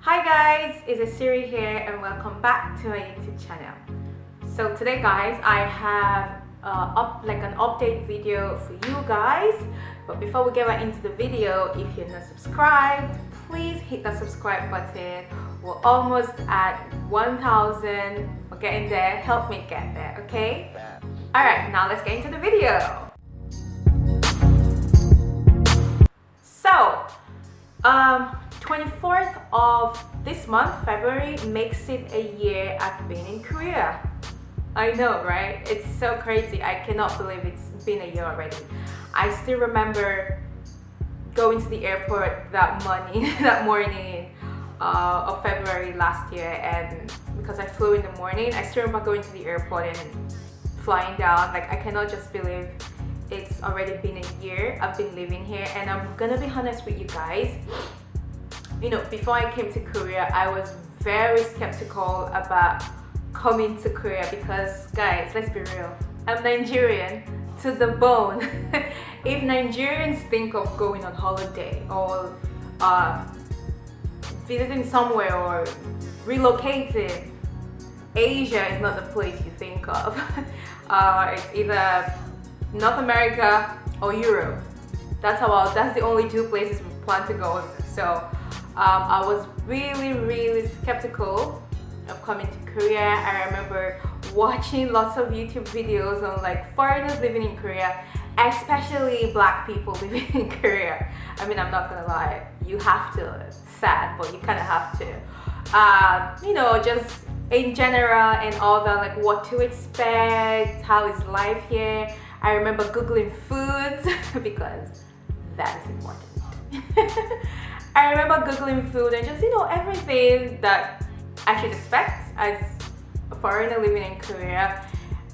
Hi guys, it's Esiri here and welcome back to my YouTube channel. So today guys, I have an update video for you guys. But before we get right into the video, if you're not subscribed, please hit the subscribe button. We're almost at 1,000. We're getting there. Help me get there, okay? Alright, now let's get into the video. So, 24th of this month, February, makes it a year I've been in Korea. I know, right? It's so crazy. I cannot believe it's been a year already. I still remember going to the airport that morning of February last year, and because I flew in the morning, I still remember going to the airport and flying down. Like, I cannot just believe it's already been a year I've been living here. And I'm gonna be honest with you guys, you know, before I came to Korea, I was very skeptical about coming to Korea because, guys, let's be real, I'm Nigerian to the bone. If Nigerians think of going on holiday or visiting somewhere or relocating, Asia is not the place you think of. It's either North America or Europe. That's the only two places we plan to go. So I was really skeptical of coming to Korea. I remember watching lots of YouTube videos on like foreigners living in Korea, especially black people living in Korea. I mean, I'm not gonna lie, you have to. It's sad, but you kind of have to. You know, just in general and all that, like what to expect, how is life here. I remember Googling foods because that is important. I remember Googling food and just, you know, everything that I should expect as a foreigner living in Korea.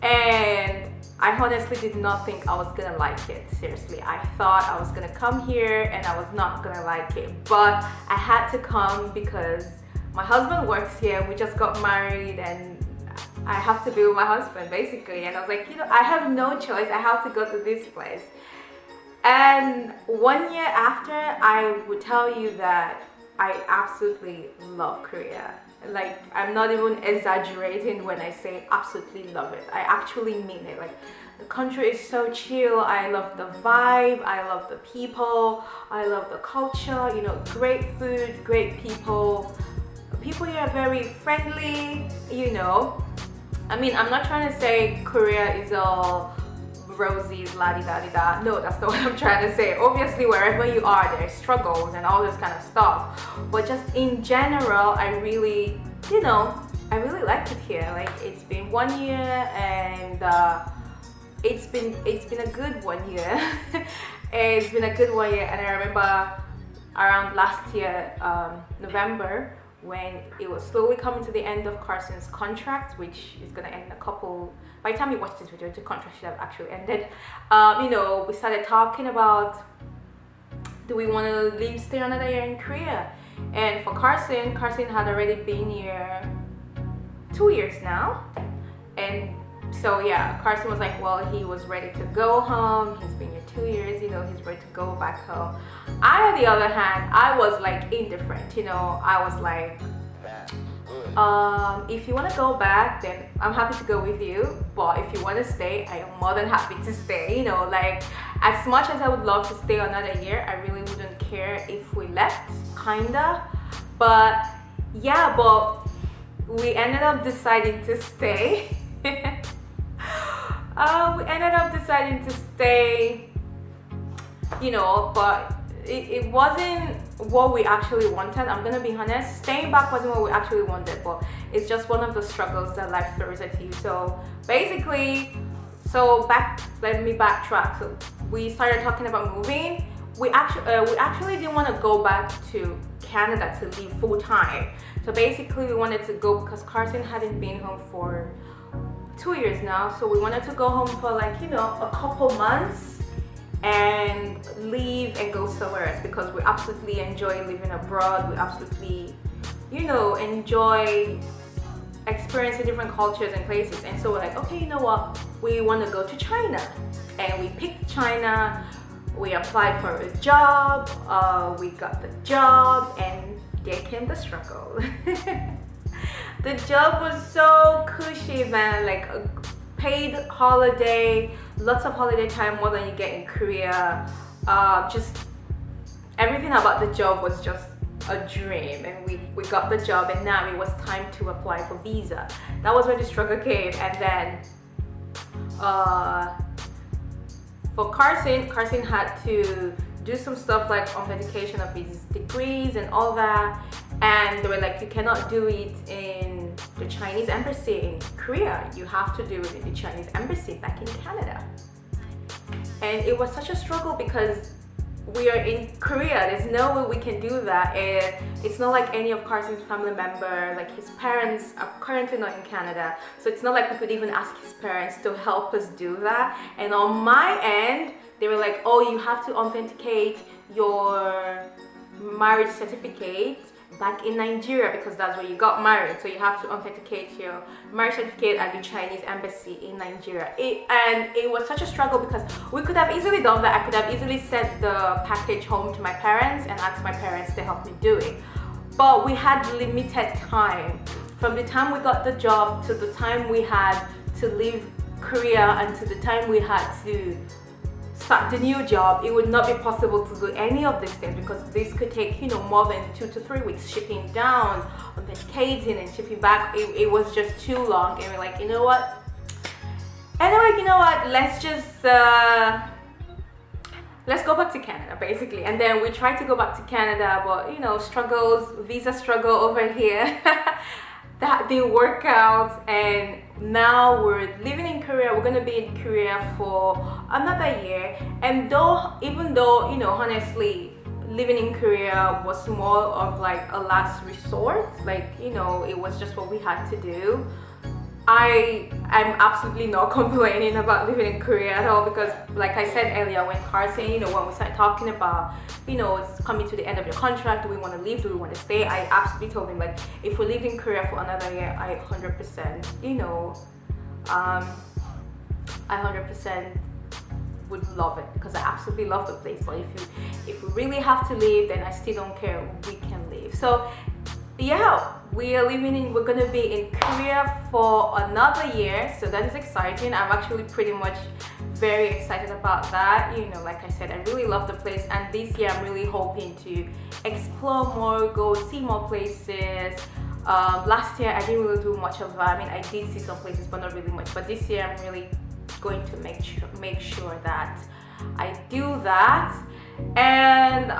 And I honestly did not think I was gonna like it. Seriously, I thought I was gonna come here and I was not gonna like it. But I had to come because my husband works here. We just got married and I have to be with my husband basically, and I was like, you know, I have no choice, I have to go to this place. And 1 year after, I would tell you that I absolutely love Korea. Like, I'm not even exaggerating when I say absolutely love it. I actually mean it. Like, the country is so chill. I love the vibe, I love the people, I love the culture, you know, great food, great people. People here are very friendly, you know. I mean, I'm not trying to say Korea is all rosy, la-di-da-di-da. No, that's not what I'm trying to say. Obviously, wherever you are, there's struggles and all this kind of stuff. But just in general, I really, you know, I really liked it here. Like, it's been 1 year and it's been a good 1 year. It's been a good 1 year, and I remember around last year, November, when it was slowly coming to the end of Carson's contract, which is gonna end by the time you watch this video, the contract should have actually ended. You know, we started talking about, do we want to stay another year in Korea? And for Carson had already been here 2 years now. And so yeah, Carson was like, well, he was ready to go home. He's been here 2 years, you know, he's ready to go back home. I, on the other hand, I was like indifferent, you know. I was like, if you want to go back, then I'm happy to go with you. But if you want to stay, I am more than happy to stay, you know. Like, as much as I would love to stay another year, I really wouldn't care if we left, kinda. But yeah, but we ended up deciding to stay. We ended up deciding to stay, you know, but it wasn't what we actually wanted. I'm gonna be honest, staying back wasn't what we actually wanted, but it's just one of the struggles that life throws at you. So basically, let me backtrack. So we started talking about moving. We actually didn't want to go back to Canada to live full time. So basically, we wanted to go because Carson hadn't been home for 2 years now. So we wanted to go home for, like, you know, a couple months and leave and go somewhere else, because we absolutely enjoy living abroad. We absolutely, you know, enjoy experiencing different cultures and places. And so we're like, okay, you know what, we want to go to China. And we picked China. We applied for a job, we got the job, and there came the struggle. The job was so cushy, man, like a paid holiday, lots of holiday time, more than you get in Korea. Just everything about the job was just a dream, and we got the job, and now it was time to apply for visa. That was where the struggle came. And then for Carson had to do some stuff like authentication of his degrees and all that, and they were like, you cannot do it in the Chinese embassy in Korea, you have to do it in the Chinese embassy back in Canada. And it was such a struggle because we are in Korea, there's no way we can do that, and it's not like any of Carson's family member, like his parents are currently not in Canada, so it's not like we could even ask his parents to help us do that. And on my end, they were like, oh, you have to authenticate your marriage certificate back in Nigeria because that's where you got married, so you have to authenticate your marriage certificate at the Chinese embassy in Nigeria. And it was such a struggle because we could have easily done that. I could have easily sent the package home to my parents and asked my parents to help me do it, but we had limited time. From the time we got the job to the time we had to leave Korea and to the time we had to start the new job, it would not be possible to do any of these things because this could take, you know, more than 2 to 3 weeks shipping down, authenticating and shipping back. It was just too long, and we're like, you know what? Anyway, you know what? Let's just let's go back to Canada, basically. And then we tried to go back to Canada, but you know, struggles, visa struggle over here. That didn't work out, and now we're living in Korea. We're gonna be in Korea for another year. And even though, you know, honestly, living in Korea was more of like a last resort, like, you know, it was just what we had to do. I'm absolutely not complaining about living in Korea at all because, like I said earlier, when Carson, you know, when we started talking about, you know, it's coming to the end of your contract, do we want to leave, do we want to stay, I absolutely told him, like, if we live in Korea for another year, I 100%, you know, I 100% would love it because I absolutely love the place. But if we really have to leave, then I still don't care, we can leave. So yeah, we're gonna be in Korea for another year, so that is exciting. I'm actually pretty much very excited about that. You know, like I said, I really love the place, and this year I'm really hoping to explore more, go see more places. Last year I didn't really do much of that. I mean, I did see some places, but not really much. But this year I'm really going to make sure that I do that. And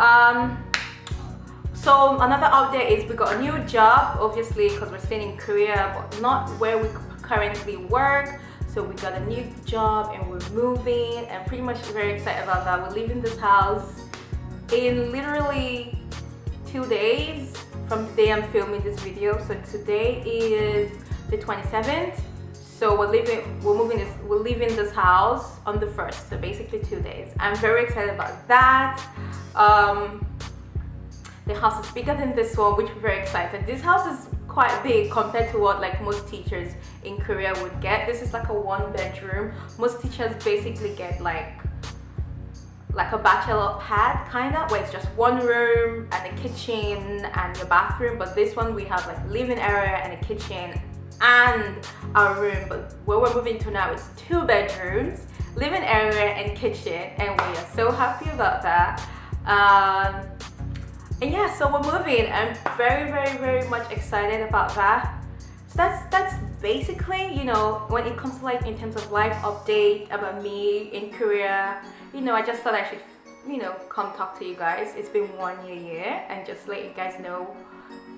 so another update is we got a new job, obviously, because we're staying in Korea, but not where we currently work. So we got a new job and we're moving, and pretty much very excited about that. We're leaving this house in literally 2 days from the day I'm filming this video. So today is the 27th. So we're leaving this house on the 1st. So basically 2 days. I'm very excited about that. The house is bigger than this one, which we're very excited. This house is quite big compared to what like most teachers in Korea would get. This is like a 1-bedroom. Most teachers basically get like a bachelor pad kind of, where it's just 1 room and a kitchen and a bathroom. But this one we have like living area and a kitchen and a room. But where we're moving to now is 2 bedrooms, living area and kitchen, and we are so happy about that. And yeah, so we're moving. I'm very, very, very much excited about that. So that's basically, you know, when it comes to like in terms of life update about me in Korea, you know, I just thought I should, you know, come talk to you guys. It's been 1 year and just let you guys know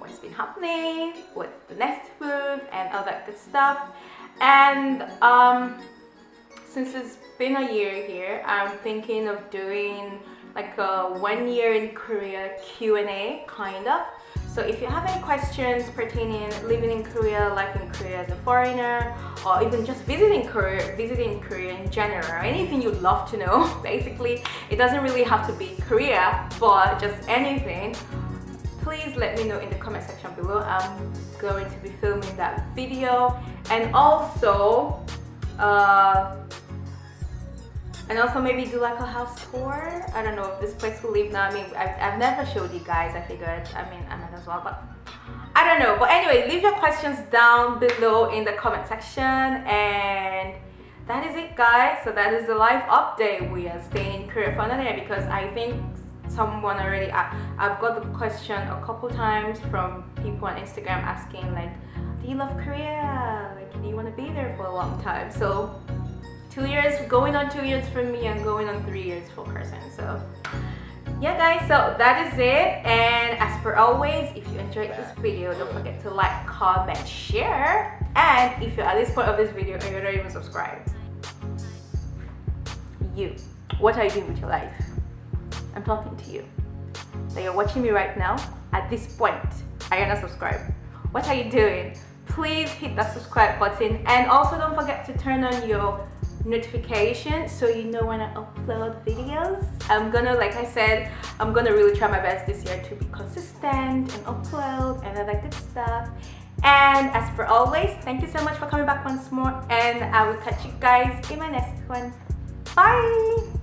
what's been happening, what's the next move, and all that good stuff. And since it's been a year here, I'm thinking of doing like a 1 year in Korea Q&A kind of. So if you have any questions pertaining living in Korea, life in Korea as a foreigner, or even just visiting Korea in general, or anything you'd love to know, basically, it doesn't really have to be Korea, but just anything, please let me know in the comment section below. I'm going to be filming that video. And also And also maybe do like a house tour. I don't know if this place will leave now. I mean, I've never showed you guys. I figured, I might as well, but I don't know. But anyway, leave your questions down below in the comment section. And that is it, guys. So that is the life update. We are staying in Korea for another year because I think someone already, I've got the question a couple times from people on Instagram asking like, do you love Korea? Like, do you want to be there for a long time? So 2 years, going on 2 years for me and going on 3 years for Carson. So yeah, guys, so that is it. And as per always, if you enjoyed this video, don't forget to like, comment, share. And if you're at this point of this video and you're not even subscribed, what are you doing with your life? I'm talking to you. So you're watching me right now. At this point, are you not subscribed? What are you doing? Please hit that subscribe button, and also don't forget to turn on your notifications so you know when I upload videos. I'm gonna, like I said, I'm gonna really try my best this year to be consistent and upload and all that good stuff. And as per always, thank you so much for coming back once more, and I will catch you guys in my next one. Bye!